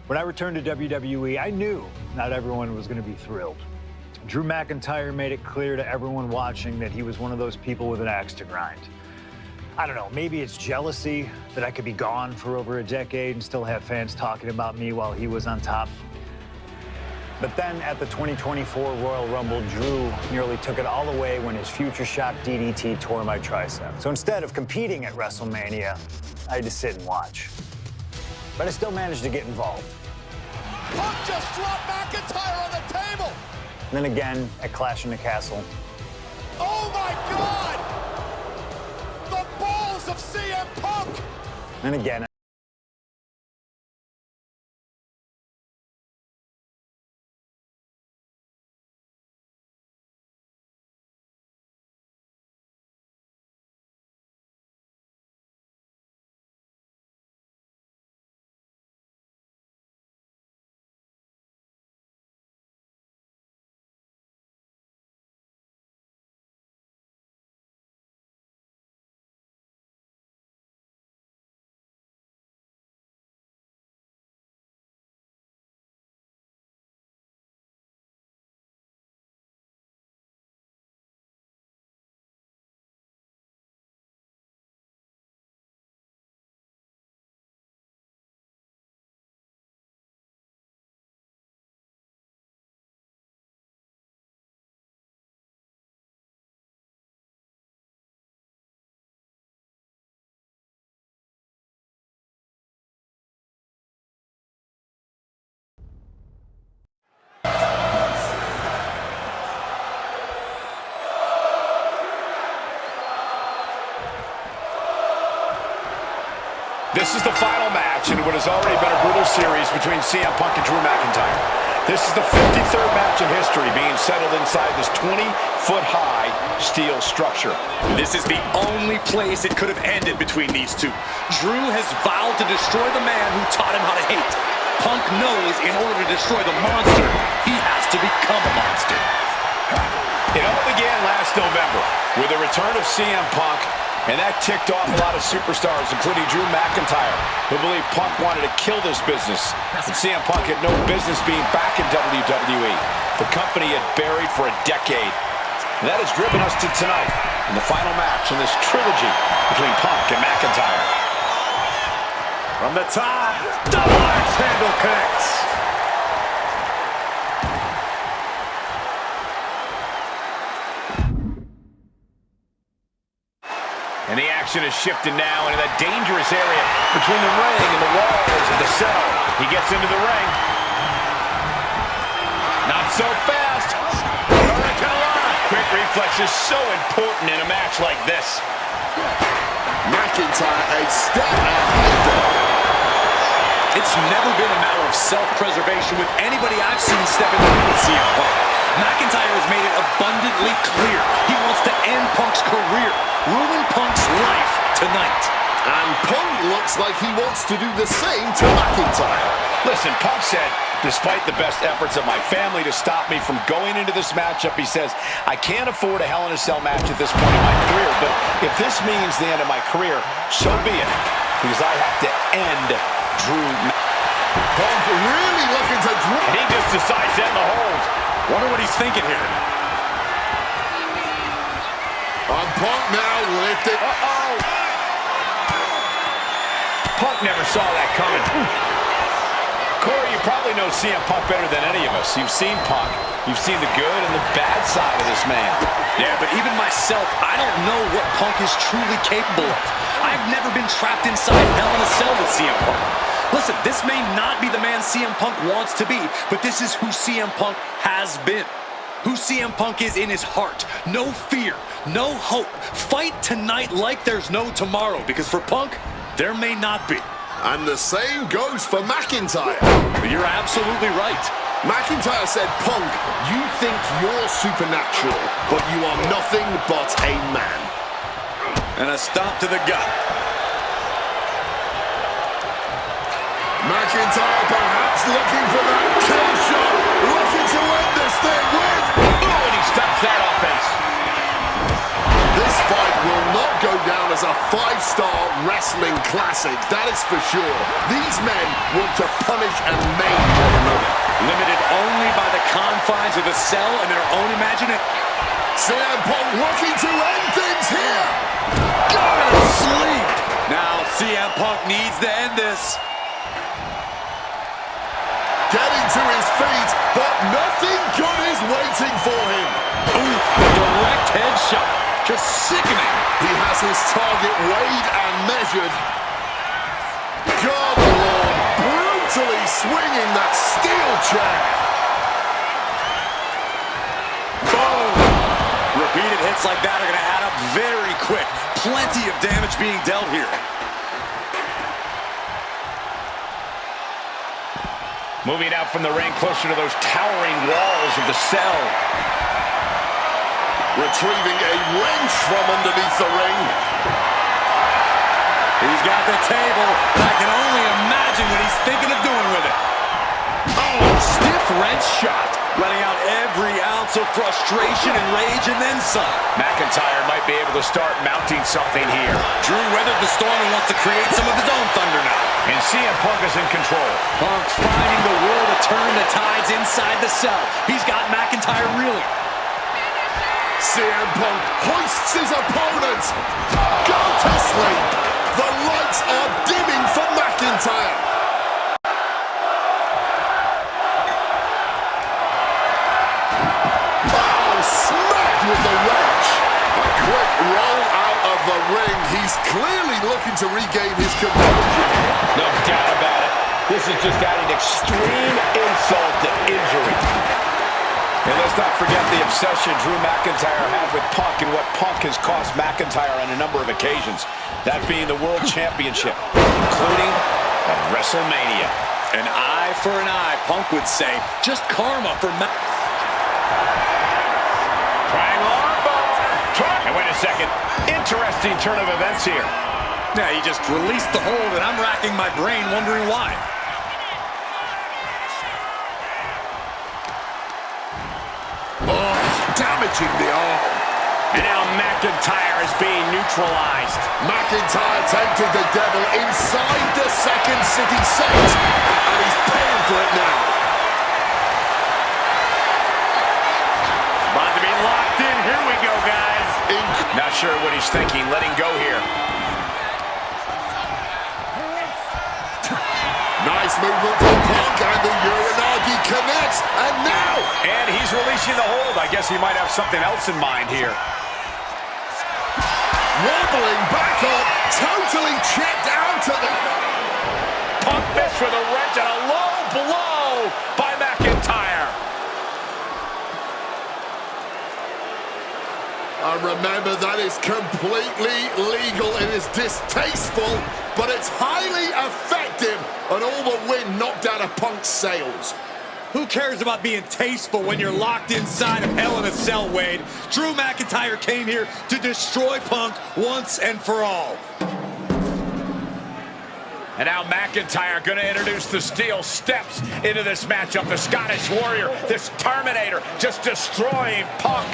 When I returned to WWE, I knew not everyone was going to be thrilled. Drew McIntyre made it clear to everyone watching that he was one of those people with an axe to grind. I don't know, maybe it's jealousy that I could be gone for over a decade and still have fans talking about me while he was on top. But then at the 2024 Royal Rumble, Drew nearly took it all away when his future shock DDT tore my tricep. So instead of competing at WrestleMania, I had to sit and watch. But I still managed to get involved. Punk just dropped McIntyre on the table. And then again at Clash in the Castle. Oh my God! The balls of CM Punk! And again. This is the final match in what has already been a brutal series between CM Punk and Drew McIntyre. This is the 53rd match in history being settled inside this 20-foot-high steel structure. This is the only place it could have ended between these two. Drew has vowed to destroy the man who taught him how to hate. Punk knows in order to destroy the monster, he has to become a monster. It all began last November with the return of CM Punk, and that ticked off a lot of superstars, including Drew McIntyre, who believed Punk wanted to kill this business. And CM Punk had no business being back in WWE. The company had buried for a decade. And that has driven us to tonight in the final match in this trilogy between Punk and McIntyre. From the top, double axe handle connects. And the action is shifted now into that dangerous area between the ring and the walls of the cell. He gets into the ring. Not so fast. Quick reflex is so important in a match like this. McIntyre a step ahead. It's never been a matter of self-preservation with anybody I've seen step in the ring with CM Punk. McIntyre has made it abundantly clear he wants to end Punk's career, ruin Punk's life tonight. And Punk looks like he wants to do the same to McIntyre. Listen, Punk said, despite the best efforts of my family to stop me from going into this matchup, he says, I can't afford a Hell in a Cell match at this point in my career, but if this means the end of my career, so be it, because I have to end Drew. Punk really looking to drop. And he just decides to end the hold. Wonder what he's thinking here. And Punk now lifted. Punk never saw that coming. Corey, you probably know CM Punk better than any of us. You've seen Punk. You've seen the good and the bad side of this man. Yeah, but even myself, I don't know what Punk is truly capable of. I've never been trapped inside Hell in a Cell with CM Punk. Listen, this may not be the man CM Punk wants to be, but this is who CM Punk has been. Who CM Punk is in his heart. No fear, no hope. Fight tonight like there's no tomorrow, because for Punk, there may not be. And the same goes for McIntyre. You're absolutely right. McIntyre said, Punk, you think you're supernatural, but you are nothing but a man. And a stomp to the gut. McIntyre perhaps looking for that kill shot, looking to end this thing with. Oh, and he stops that offense. This fight will not go down as as a five-star wrestling classic, that is for sure. These men want to punish and maim one another. Limited only by the confines of the cell and their own imagination. CM Punk looking to end things here. Go to sleep. Now CM Punk needs to end this. Getting to his feet, but nothing good is waiting for him. Ooh, direct headshot. Just sickening. He has his target weighed and measured. God, the Lord, brutally swinging that steel chair. Boom. Repeated hits like that are going to add up very quick. Plenty of damage being dealt here. Moving out from the ring closer to those towering walls of the cell. Retrieving a wrench from underneath the ring. He's got the table, and I can only imagine what he's thinking of doing with it. Oh, stiff wrench shot. Letting out every ounce of frustration and rage and then some. McIntyre might be able to start mounting something here. Drew weathered the storm and wants to create some of his own thunder now. And CM Punk is in control. Punk's finding the will to turn the tides inside the cell. He's got McIntyre reeling. CM Punk hoists his opponent. Go to sleep. The lights are dimming for McIntyre. Smacked with the wrench. A quick roll out of the ring. He's clearly looking to regain his composure. No doubt about it. This is just adding extreme insult to injury. And let's not forget the obsession Drew McIntyre had with Punk and what Punk has cost McIntyre on a number of occasions. That being the World Championship, including at WrestleMania. An eye for an eye, Punk would say. Just karma for And wait a second. Interesting turn of events here. Yeah, he just released the hold, and I'm racking my brain wondering why. Oh, damaging the arm. And now McIntyre is being neutralized. McIntyre tempted the devil inside the Second City set. And he's paying for it now. About to be locked in. Here we go, guys. Not sure what he's thinking. Letting go here. Nice movement from Punk, and the Uranagi connects. And now... And he's releasing the hold. I guess he might have something else in mind here. Wobbling back up, totally checked out of the... Punk missed with a wrench and a low blow by McIntyre. Remember, that is completely legal. It is distasteful, but it's highly effective. And all the wind knocked out of Punk's sails. Who cares about being tasteful when you're locked inside of Hell in a Cell, Wade? Drew McIntyre came here to destroy Punk once and for all. And now McIntyre going to introduce the steel steps into this matchup. The Scottish Warrior, this Terminator, just destroying Punk.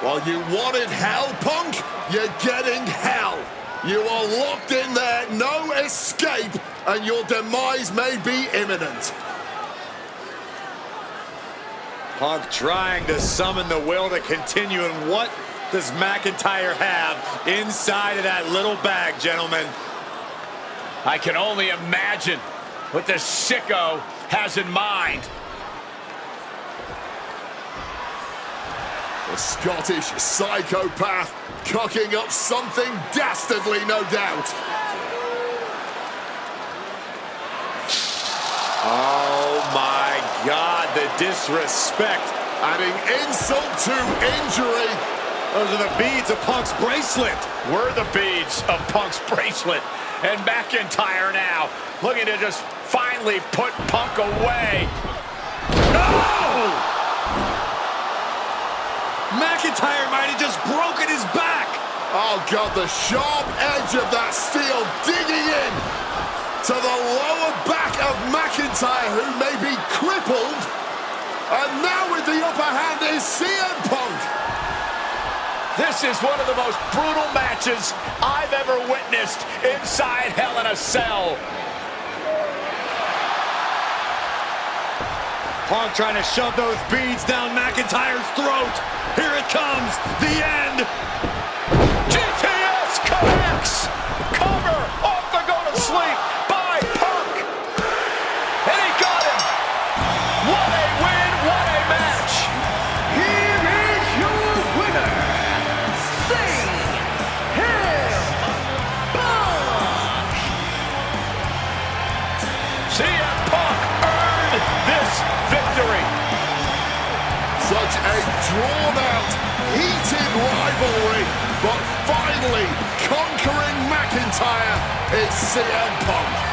Well, you wanted hell, Punk? You're getting hell. You are locked in there, no escape, and your demise may be imminent. Punk trying to summon the will to continue, and what does McIntyre have inside of that little bag, gentlemen? I can only imagine what the sicko has in mind. The Scottish psychopath cooking up something dastardly, no doubt. Oh my God, the disrespect. Adding insult to injury. Those are the beads of Punk's bracelet. We're the beads of Punk's bracelet. And McIntyre now looking to just finally put Punk away. No! McIntyre might have just broken his back. Oh, God, the sharp edge of that steel digging in to the lower back of McIntyre, who may be crippled. And now with the upper hand is CM Punk. This is one of the most brutal matches I've ever witnessed inside Hell in a Cell. Punk trying to shove those beads down McIntyre's throat. Here it comes, the end. GTS connects. Cover off the go to sleep by Punk. And he got him. What a win, what a match. Here is your winner, CM Punk earned this victory. Such a drawn-out, heated rivalry, but finally conquering McIntyre is CM Punk.